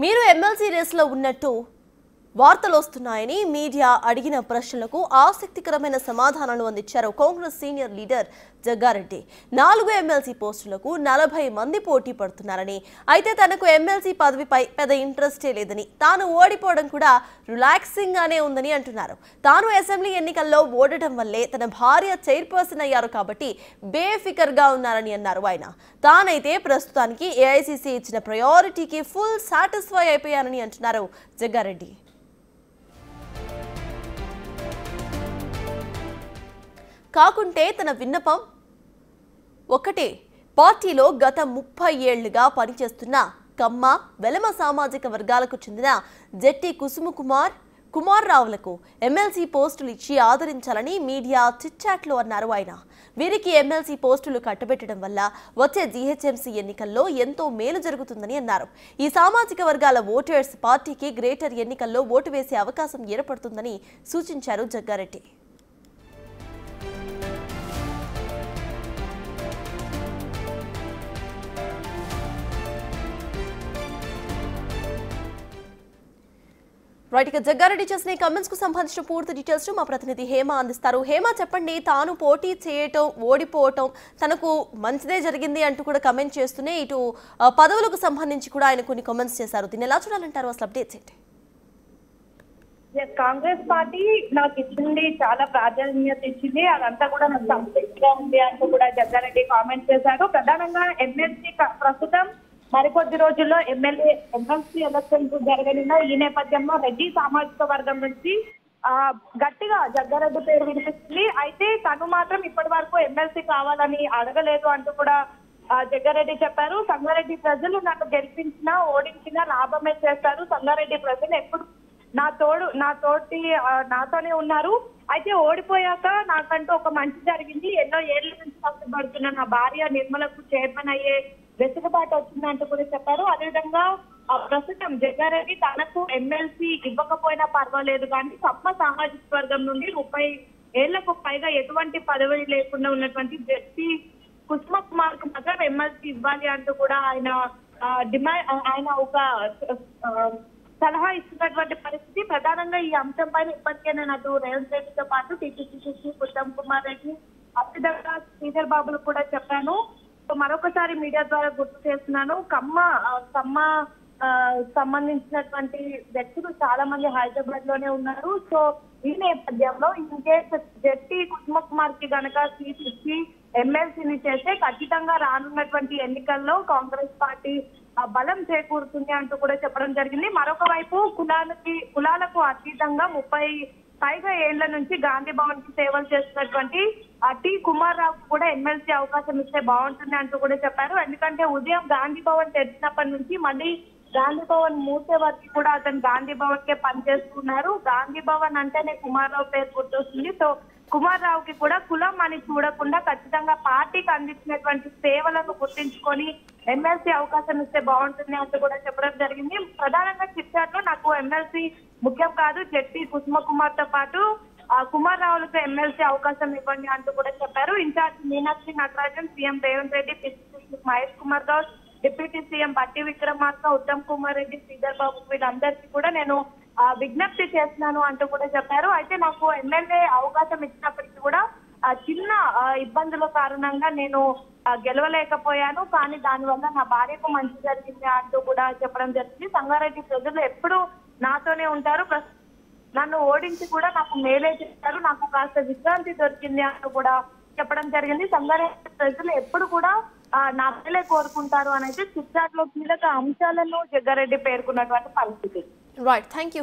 మీరు ఎమ్మెల్సీ రేసులో ఉన్నట్టు వార్తలు వస్తున్నాయని మీడియా అడిగిన ప్రశ్నలకు ఆసక్తికరమైన సమాధానాలు అందించారు Congress senior leader Jaggareddy. 4 MLC పోస్టులకు 40 మంది పోటీ పడుతున్నారని, అయితే తనకు ఎమ్మెల్సీ పదవిపై పెద్ద ఇంట్రెస్టే లేదని, తాను ఓడిపోవడం కూడా రిలాక్సింగ్ గానే ఉందని అంటున్నారు. తాను అసెంబ్లీ ఎన్నికల్లో ఓడటం వల్లే తన భార్య చైర్పర్సన్ అయ్యారు కాబట్టి బేఫికర్ గా ఉన్నారని అన్నారు ఆయన. తానైతే ప్రస్తుతానికి ఏఐసీసీ ఇచ్చిన ప్రయారిటీకి ఫుల్ సాటిస్ఫై అయిపోయానని అంటున్నారు జగ్గారెడ్డి. కాకుంటే తన విన్నపం ఒక్కటే, పార్టీలో గత 30 ఏళ్లుగా పనిచేస్తున్న కమ్మ, వెలమ సామాజిక వర్గాలకు చెందిన జెట్టి కుమార్ రావులకు ఎమ్మెల్సీ పోస్టులు ఇచ్చి ఆదరించాలని మీడియా చిట్చాట్లో అన్నారు ఆయన. వీరికి ఎమ్మెల్సీ పోస్టులు కట్టబెట్టడం వల్ల వచ్చే జీహెచ్ఎంసీ ఎన్నికల్లో ఎంతో మేలు జరుగుతుందని అన్నారు. ఈ సామాజిక వర్గాల ఓటర్స్ పార్టీకి గ్రేటర్ ఎన్నికల్లో ఓటు వేసే అవకాశం ఏర్పడుతుందని సూచించారు జగ్గారెడ్డి. రైట్, ఇక జగ్గారెడ్డి చేసిన కమెంట్స్ కు సంబంధించిన పూర్తి డీటెయిల్స్ మా ప్రతినిధి హేమ అందిస్తారు. హేమ, చెప్పండి, తాను పోటీ చేయటం, ఓడిపోవటం తనకు మంచిదే జరిగింది అంటూ కూడా కమెంట్ చేస్తూనే ఇటు పదవులకు సంబంధించి కూడా ఆయన కొన్ని కామెంట్స్ చేశారు. దీన్ని ఎలా చూడాలంటారు? అసలు అప్డేట్స్ ఏంటి? కాంగ్రెస్ పార్టీ నాకు ఇచ్చింది, చాలా ప్రాధాన్యత ఇచ్చింది, అదంతా కూడా నాకు సంతృప్తిగా ఉంది అంటూ కూడా జగ్గారెడ్డి కామెంట్ చేశారు. ప్రధానంగా ఎమ్మెల్సీ ప్రస్తుతం మరికొద్ది రోజుల్లో ఎమ్మెల్సీ ఎలక్షన్స్ జరగనున్న ఈ నేపథ్యంలో రెడ్డి సామాజిక వర్గం నుంచి గట్టిగా జగ్గారెడ్డి పేరు వినిపిస్తుంది. అయితే తను మాత్రం ఇప్పటి వరకు ఎమ్మెల్సీ కావాలని అడగలేదు అంటూ కూడా జగ్గారెడ్డి చెప్పారు. సంగారెడ్డి ప్రజలు నన్ను గెలిపించినా ఓడించినా లాభమే చేస్తారు. సంగారెడ్డి ప్రజలు ఎప్పుడు నాతోనే ఉన్నారు. అయితే ఓడిపోయాక నాకంటూ ఒక మంచి జరిగింది. ఎన్నో ఏళ్ల నుంచి కష్టపడుతున్న నా భార్య నిర్మలకు చైర్మన్ అయ్యే వెసులుబాటు వచ్చిందంటూ కూడా చెప్పారు. అదేవిధంగా ప్రస్తుతం జగ్గారెడ్డి తనకు ఎమ్మెల్సీ ఇవ్వకపోయినా పర్వాలేదు కానీ కమ్మ సామాజిక వర్గం నుండి 30 ఏళ్లకు పైగా ఎటువంటి పదవి లేకుండా ఉన్నటువంటి జెట్టి కుమార్ కు మాత్రం ఎమ్మెల్సీ ఇవ్వాలి అంటూ కూడా ఆయన ఒక సలహా ఇస్తున్నటువంటి పరిస్థితి. ప్రధానంగా ఈ అంశం పైన ఇప్పటికైనా నాకు రేవంత్ రెడ్డితో పాటు టీపీసీసీ ఉత్తమ్ కుమార్ రెడ్డి, అభ్యర్థిగా శ్రీధర్ బాబులు కూడా చెప్పాను. మరొకసారి మీడియా ద్వారా గుర్తు చేస్తున్నాను, కమ్మ సంబంధించినటువంటి వ్యక్తులు చాలా మంది హైదరాబాద్ లోనే ఉన్నారు. సో ఈ నేపథ్యంలో ఇన్కేస్ జెట్టి కుమార్ కి గనక సీట్ ఇచ్చి ఎమ్మెల్సీని చేస్తే ఖచ్చితంగా రానున్నటువంటి ఎన్నికల్లో కాంగ్రెస్ పార్టీ బలం చేకూరుతుంది అంటూ కూడా చెప్పడం జరిగింది. మరొక వైపు కులాలకు అతీతంగా 30 పైగా ఏళ్ల నుంచి గాంధీ భవన్ కి సేవలు చేస్తున్నటువంటి కుమార్ రావు కూడా ఎమ్మెల్సీ అవకాశం ఇస్తే బాగుంటుంది అంటూ కూడా చెప్పారు. ఎందుకంటే ఉదయం గాంధీ భవన్ తెరిచినప్పటి నుంచి మళ్ళీ గాంధీ భవన్ మూసే వరకు కూడా అతను గాంధీ భవన్ కే పనిచేస్తున్నారు. గాంధీ భవన్ అంటేనే కుమార్ రావు పేరు గుర్తొస్తుంది. సో కుమార్ రావుకి కూడా కులం అని చూడకుండా ఖచ్చితంగా పార్టీకి అందించినటువంటి సేవలను గుర్తించుకొని ఎమ్మెల్సీ అవకాశం ఇస్తే బాగుంటుంది అంటూ కూడా చెప్పడం జరిగింది. ప్రధానంగా చిట్చాట్లో నాకు ఎమ్మెల్సీ ముఖ్యం కాదు, జెట్టి కుమార్ తో పాటు కుమార్ రావులకు ఎమ్మెల్సీ అవకాశం ఇవ్వండి అంటూ కూడా చెప్పారు. Incharge Meenakshi Natarajan, CM Revanth Reddy, PCC Mahesh Kumar Goud, deputy CM Bhatti Vikramarka, Uttam Kumar Reddy, Sridhar Babu వీళ్ళందరికీ కూడా నేను విజ్ఞప్తి చేస్తున్నాను అంటూ కూడా చెప్పారు. అయితే నాకు ఎమ్మెల్యే అవకాశం ఇచ్చినప్పటికీ కూడా చిన్న ఇబ్బందుల కారణంగా నేను గెలవలేకపోయాను, కానీ దానివల్ల నా భార్యకు మంచి జరిగింది అంటూ కూడా చెప్పడం జరిగింది. సంగారెడ్డి ప్రజలు ఎప్పుడు నాతోనే ఉంటారు, నన్ను ఓడించి కూడా నాకు మేలే చేస్తారు, నాకు కాస్త విశ్రాంతి దొరికింది అంటూ కూడా చెప్పడం జరిగింది. సంగారెడ్డి ప్రజలు ఎప్పుడు కూడా నా మేలే కోరుకుంటారు అనేది చిట్చాట్లో కీలక అంశాలను జగ్గారెడ్డి పేర్కొన్నటువంటి పరిస్థితి. Right, thank you.